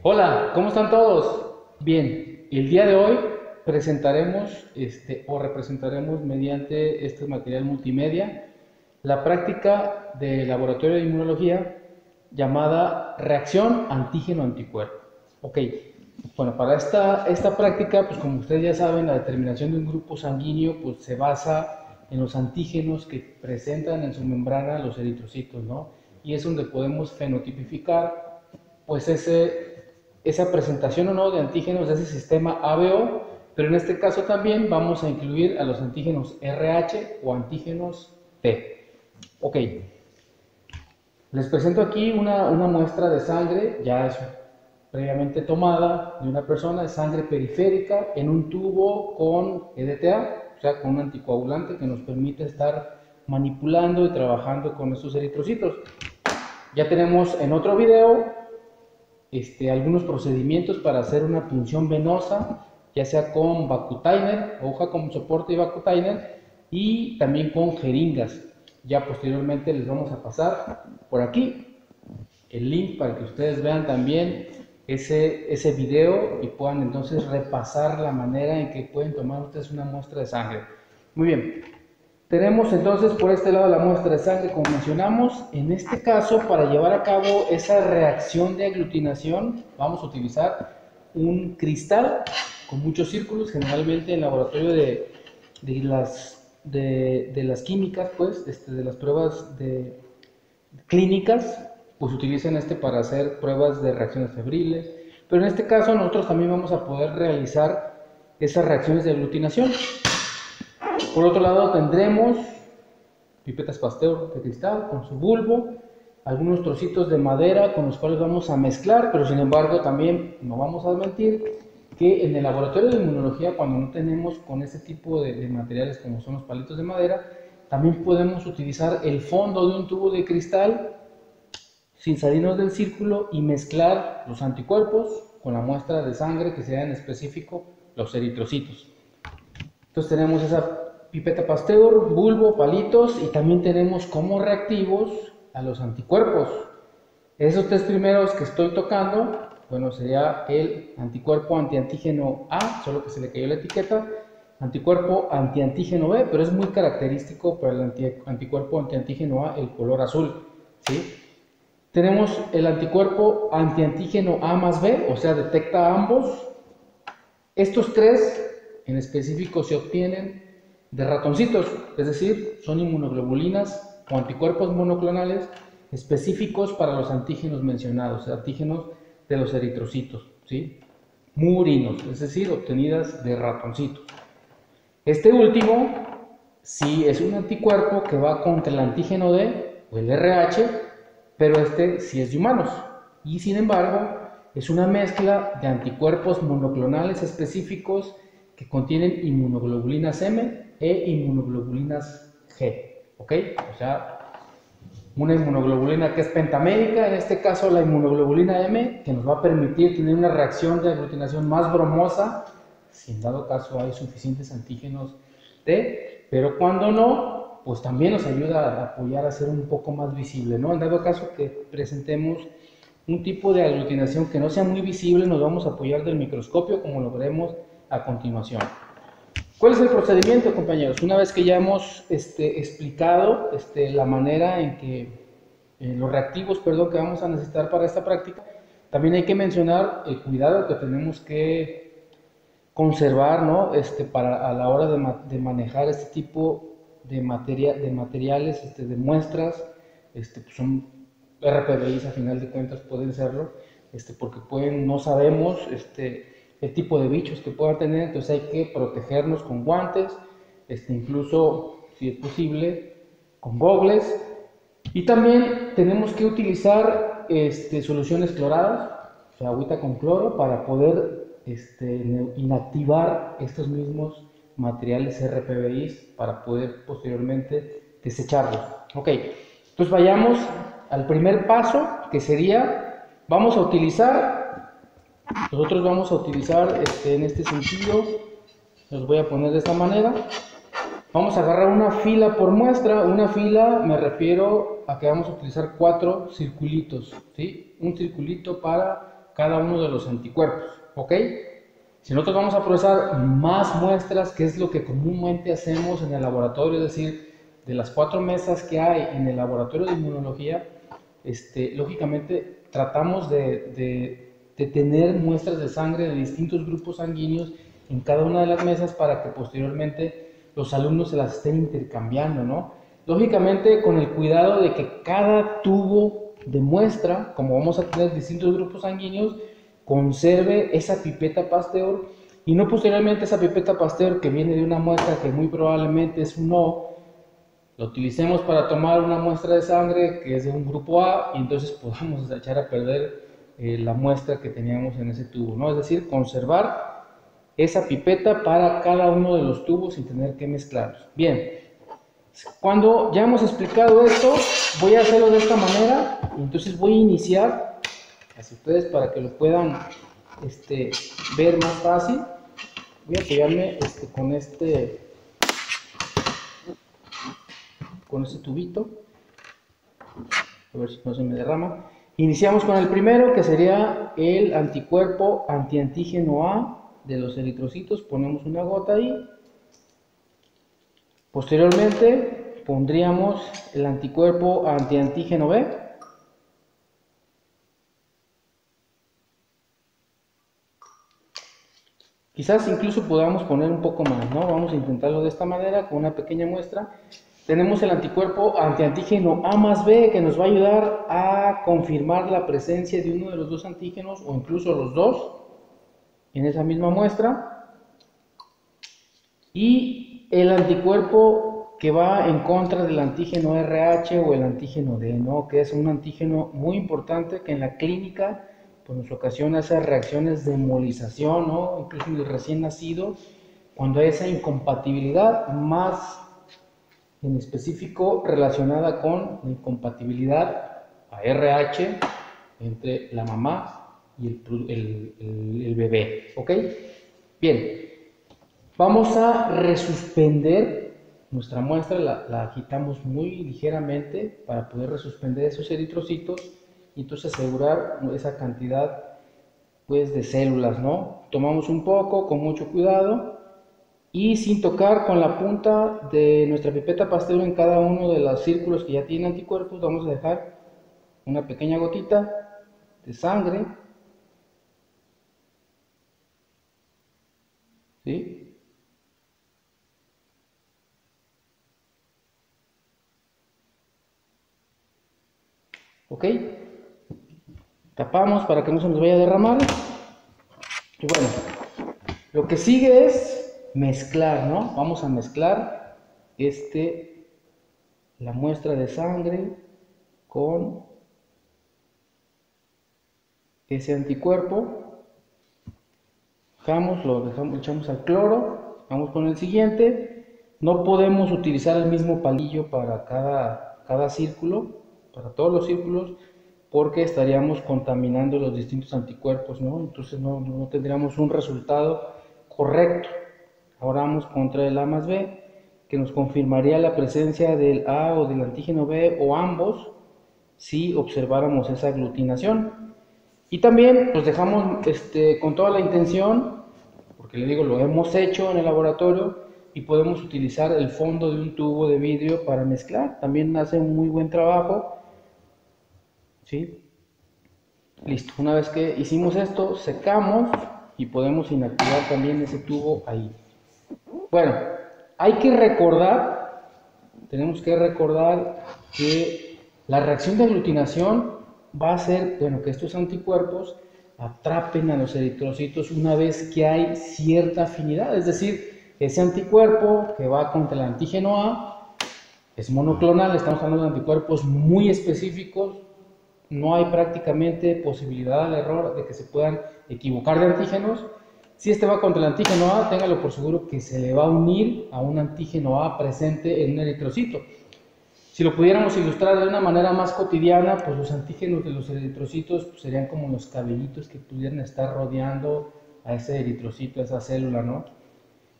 Hola, ¿cómo están todos? Bien, el día de hoy presentaremos o representaremos mediante este material multimedia la práctica de laboratorio de inmunología llamada reacción antígeno-anticuerpo. Ok, bueno, para esta práctica, pues como ustedes ya saben, la determinación de un grupo sanguíneo pues, se basa en los antígenos que presentan en su membrana los eritrocitos, ¿no? Y es donde podemos fenotipificar pues esa presentación o no de antígenos de ese sistema ABO, pero en este caso también vamos a incluir a los antígenos RH o antígenos T. Ok, les presento aquí una muestra de sangre, ya es previamente tomada de una persona, de sangre periférica en un tubo con EDTA, o sea, con un anticoagulante que nos permite estar manipulando y trabajando con estos eritrocitos. Ya tenemos en otro video algunos procedimientos para hacer una punción venosa, ya sea con Vacutainer, hoja como soporte y Vacutainer, y también con jeringas. Ya posteriormente les vamos a pasar por aquí el link para que ustedes vean también ese video y puedan entonces repasar la manera en que pueden tomar ustedes una muestra de sangre. Muy bien, tenemos entonces por este lado la muestra de sangre, como mencionamos. En este caso, para llevar a cabo esa reacción de aglutinación, vamos a utilizar un cristal con muchos círculos, generalmente en el laboratorio de las químicas, pues, de las pruebas clínicas, pues utilizan para hacer pruebas de reacciones febriles, pero en este caso nosotros también vamos a poder realizar esas reacciones de aglutinación. Por otro lado tendremos pipetas Pasteur de cristal con su bulbo, algunos trocitos de madera con los cuales vamos a mezclar, pero sin embargo también no vamos a mentir que en el laboratorio de inmunología, cuando no tenemos con este tipo de materiales como son los palitos de madera, también podemos utilizar el fondo de un tubo de cristal sin salirnos del círculo y mezclar los anticuerpos con la muestra de sangre que sea en específico los eritrocitos. Entonces tenemos esa pipeta Pasteur, bulbo, palitos, y también tenemos como reactivos a los anticuerpos. Esos tres primeros que estoy tocando, bueno, sería el anticuerpo antiantígeno A, solo que se le cayó la etiqueta, anticuerpo antiantígeno B, pero es muy característico para el anticuerpo antiantígeno A el color azul, ¿sí? Tenemos el anticuerpo antiantígeno A más B, o sea, detecta ambos. Estos tres en específico se obtienen de ratoncitos, es decir, son inmunoglobulinas o anticuerpos monoclonales específicos para los antígenos mencionados, antígenos de los eritrocitos, ¿sí? Murinos, es decir, obtenidas de ratoncitos. Este último sí es un anticuerpo que va contra el antígeno D o el RH, pero este sí es de humanos, y sin embargo es una mezcla de anticuerpos monoclonales específicos que contienen inmunoglobulinas M e inmunoglobulinas G, ¿ok? O sea, una inmunoglobulina que es pentamédica, en este caso la inmunoglobulina M, que nos va a permitir tener una reacción de aglutinación más bromosa, si en dado caso hay suficientes antígenos T, pero cuando no, pues también nos ayuda a apoyar a ser un poco más visible, ¿no? En dado caso que presentemos un tipo de aglutinación que no sea muy visible, nos vamos a apoyar del microscopio, como lo veremos a continuación. ¿Cuál es el procedimiento, compañeros? Una vez que ya hemos explicado la manera en que los reactivos, perdón, que vamos a necesitar para esta práctica, también hay que mencionar el cuidado que tenemos que conservar, ¿no? A la hora de manejar este tipo de materiales, de muestras, pues son RPBIs a final de cuentas pueden serlo, porque no sabemos el tipo de bichos que puedan tener, entonces hay que protegernos con guantes, incluso si es posible con gogles, y también tenemos que utilizar soluciones cloradas, o sea, agüita con cloro, para poder inactivar estos mismos materiales RPBIs para poder posteriormente desecharlos. Ok, entonces vayamos al primer paso, que sería, nosotros vamos a utilizar en este sentido, los voy a poner de esta manera. Vamos a agarrar una fila por muestra. Una fila me refiero a que vamos a utilizar 4 circulitos, ¿sí? Un circulito para cada uno de los anticuerpos, ¿ok? Si nosotros vamos a procesar más muestras, que es lo que comúnmente hacemos en el laboratorio, es decir, de las 4 mesas que hay en el laboratorio de inmunología, lógicamente tratamos de tener muestras de sangre de distintos grupos sanguíneos en cada una de las mesas para que posteriormente los alumnos se las estén intercambiando, ¿no? Lógicamente con el cuidado de que cada tubo de muestra, como vamos a tener distintos grupos sanguíneos, conserve esa pipeta Pasteur y no posteriormente esa pipeta Pasteur que viene de una muestra que muy probablemente es un O, lo utilicemos para tomar una muestra de sangre que es de un grupo A y entonces podamos echar a perder la muestra que teníamos en ese tubo, ¿no? Es decir, conservar esa pipeta para cada uno de los tubos sin tener que mezclarlos. Bien, cuando ya hemos explicado esto, voy a hacerlo de esta manera, entonces voy a iniciar, así ustedes para que lo puedan ver más fácil, voy a apoyarme con este tubito, a ver si no se me derrama. Iniciamos con el primero, que sería el anticuerpo antiantígeno A de los eritrocitos, ponemos una gota ahí. Posteriormente pondríamos el anticuerpo antiantígeno B. Quizás incluso podamos poner un poco más, ¿no? Vamos a intentarlo de esta manera, con una pequeña muestra. Tenemos el anticuerpo antiantígeno A más B, que nos va a ayudar a confirmar la presencia de uno de los dos antígenos, o incluso los dos, en esa misma muestra. Y el anticuerpo que va en contra del antígeno RH o el antígeno D, ¿no? Que es un antígeno muy importante que en la clínica pues, nos ocasiona esas reacciones de hemolización, ¿no? Incluso en el recién nacido, cuando hay esa incompatibilidad, más en específico relacionada con la incompatibilidad a RH entre la mamá y el bebé, ¿ok? Bien, vamos a resuspender nuestra muestra, la agitamos muy ligeramente para poder resuspender esos eritrocitos y entonces asegurar esa cantidad pues de células, ¿no? Tomamos un poco con mucho cuidado y sin tocar con la punta de nuestra pipeta Pasteur en cada uno de los círculos que ya tienen anticuerpos, vamos a dejar una pequeña gotita de sangre, ¿sí? ¿Ok? Tapamos para que no se nos vaya a derramar. Y bueno, lo que sigue es mezclar, ¿no? Vamos a mezclar la muestra de sangre con ese anticuerpo. Lo echamos al cloro. Vamos con el siguiente. No podemos utilizar el mismo palillo para cada círculo, para todos los círculos, porque estaríamos contaminando los distintos anticuerpos, ¿no? Entonces no tendríamos un resultado correcto. Ahora vamos contra el A más B, que nos confirmaría la presencia del A o del antígeno B o ambos si observáramos esa aglutinación. Y también pues dejamos con toda la intención, porque le digo, lo hemos hecho en el laboratorio y podemos utilizar el fondo de un tubo de vidrio para mezclar. También hace un muy buen trabajo. ¿Sí? Listo, una vez que hicimos esto, secamos y podemos inactivar también ese tubo ahí. Bueno, hay que recordar, tenemos que recordar que la reacción de aglutinación va a ser, bueno, que estos anticuerpos atrapen a los eritrocitos una vez que hay cierta afinidad, es decir, ese anticuerpo que va contra el antígeno A es monoclonal, estamos hablando de anticuerpos muy específicos, no hay prácticamente posibilidad al error de que se puedan equivocar de antígenos. Si este va contra el antígeno A, téngalo por seguro que se le va a unir a un antígeno A presente en un eritrocito. Si lo pudiéramos ilustrar de una manera más cotidiana, pues los antígenos de los eritrocitos pues, serían como los cabellitos que pudieran estar rodeando a ese eritrocito, a esa célula, ¿no?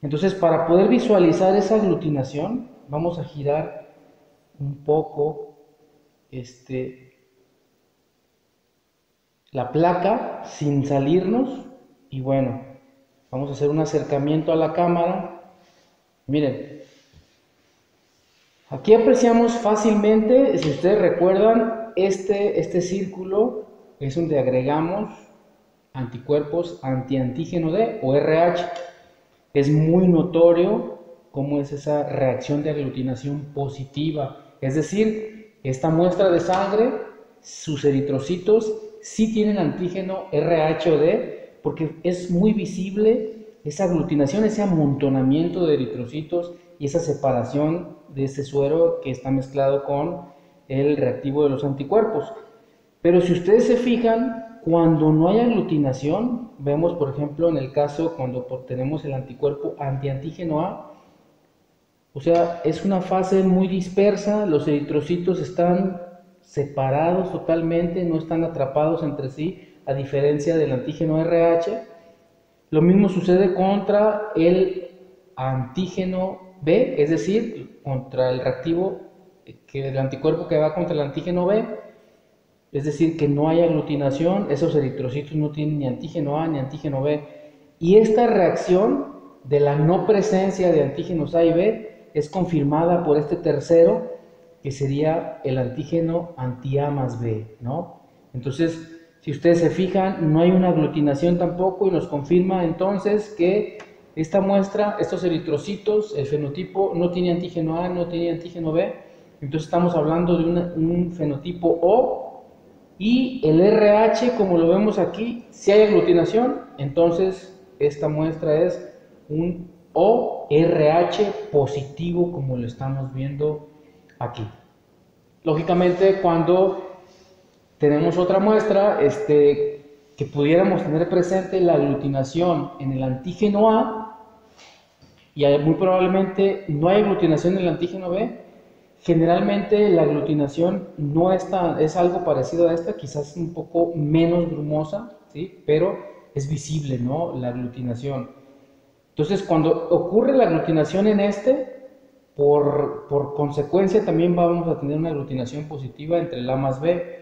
Entonces, para poder visualizar esa aglutinación, vamos a girar un poco la placa sin salirnos. Y bueno, vamos a hacer un acercamiento a la cámara. Miren, aquí apreciamos fácilmente, si ustedes recuerdan, este círculo es donde agregamos anticuerpos anti-antígeno D o RH. Es muy notorio cómo es esa reacción de aglutinación positiva. Es decir, esta muestra de sangre, sus eritrocitos sí tienen antígeno RH o D, porque es muy visible esa aglutinación, ese amontonamiento de eritrocitos y esa separación de ese suero que está mezclado con el reactivo de los anticuerpos. Pero si ustedes se fijan, cuando no hay aglutinación, vemos por ejemplo en el caso cuando tenemos el anticuerpo anti-antígeno A, o sea, es una fase muy dispersa, los eritrocitos están separados totalmente, no están atrapados entre sí, a diferencia del antígeno RH. Lo mismo sucede contra el antígeno B, es decir, contra el reactivo, el anticuerpo que va contra el antígeno B, es decir, que no hay aglutinación, esos eritrocitos no tienen ni antígeno A ni antígeno B. Y esta reacción de la no presencia de antígenos A y B es confirmada por este tercero, que sería el antígeno anti-A más B, ¿no? Entonces, si ustedes se fijan, no hay una aglutinación tampoco y nos confirma entonces que esta muestra, estos eritrocitos, el fenotipo no tiene antígeno A, no tiene antígeno B, entonces estamos hablando de un fenotipo O, y el RH, como lo vemos aquí, si hay aglutinación, entonces esta muestra es un ORH positivo, como lo estamos viendo aquí. Lógicamente, cuando tenemos otra muestra que pudiéramos tener presente la aglutinación en el antígeno A y muy probablemente no hay aglutinación en el antígeno B, generalmente la aglutinación no es algo parecido a esta, quizás un poco menos grumosa, ¿sí? Pero es visible, ¿no? La aglutinación. Entonces, cuando ocurre la aglutinación en por consecuencia también vamos a tener una aglutinación positiva entre el A más B,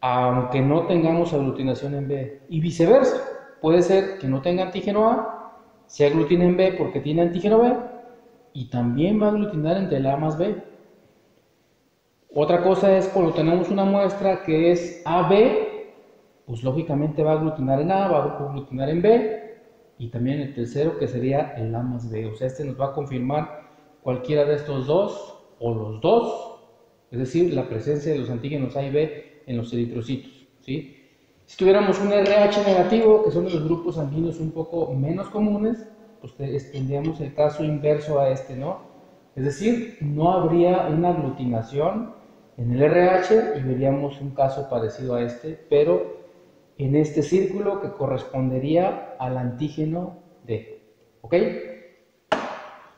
aunque no tengamos aglutinación en B, y viceversa. Puede ser que no tenga antígeno A, se aglutine en B porque tiene antígeno B, y también va a aglutinar entre el A más B. Otra cosa es cuando tenemos una muestra que es AB, pues lógicamente va a aglutinar en A, va a aglutinar en B, y también el tercero que sería el A más B. O sea, nos va a confirmar cualquiera de estos dos o los dos, es decir, la presencia de los antígenos A y B en los eritrocitos, ¿sí? Si tuviéramos un RH negativo, que son de los grupos sanguíneos un poco menos comunes, pues tendríamos el caso inverso a este, ¿no? Es decir, no habría una aglutinación en el RH y veríamos un caso parecido a este, pero en este círculo que correspondería al antígeno D. ¿Ok?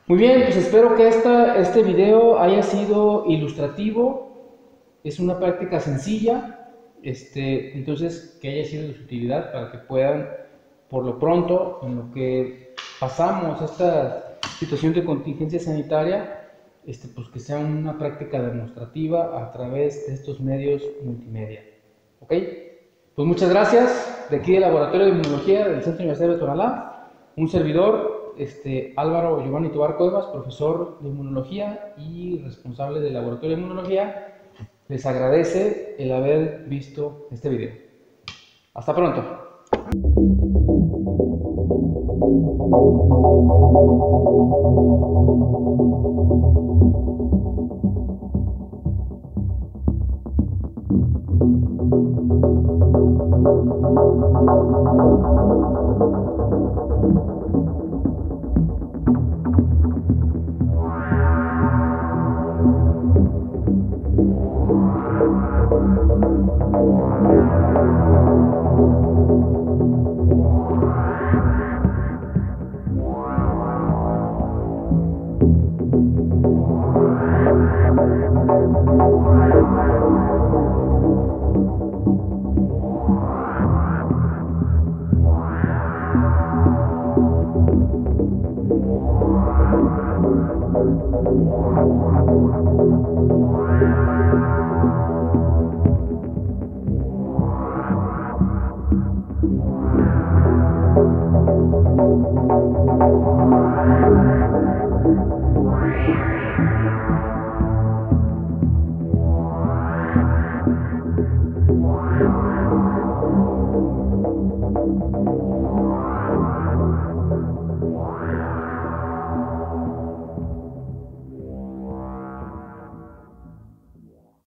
Muy bien, pues espero que este video haya sido ilustrativo. Es una práctica sencilla, entonces que haya sido de su utilidad para que puedan, por lo pronto, en lo que pasamos esta situación de contingencia sanitaria, pues que sea una práctica demostrativa a través de estos medios multimedia. ¿Ok? Pues muchas gracias. De aquí del Laboratorio de Inmunología del Centro Universitario de Tonalá, un servidor, Álvaro Giovanni Tobar Cuevas, profesor de Inmunología y responsable del Laboratorio de Inmunología, les agradece el haber visto este video. Hasta pronto.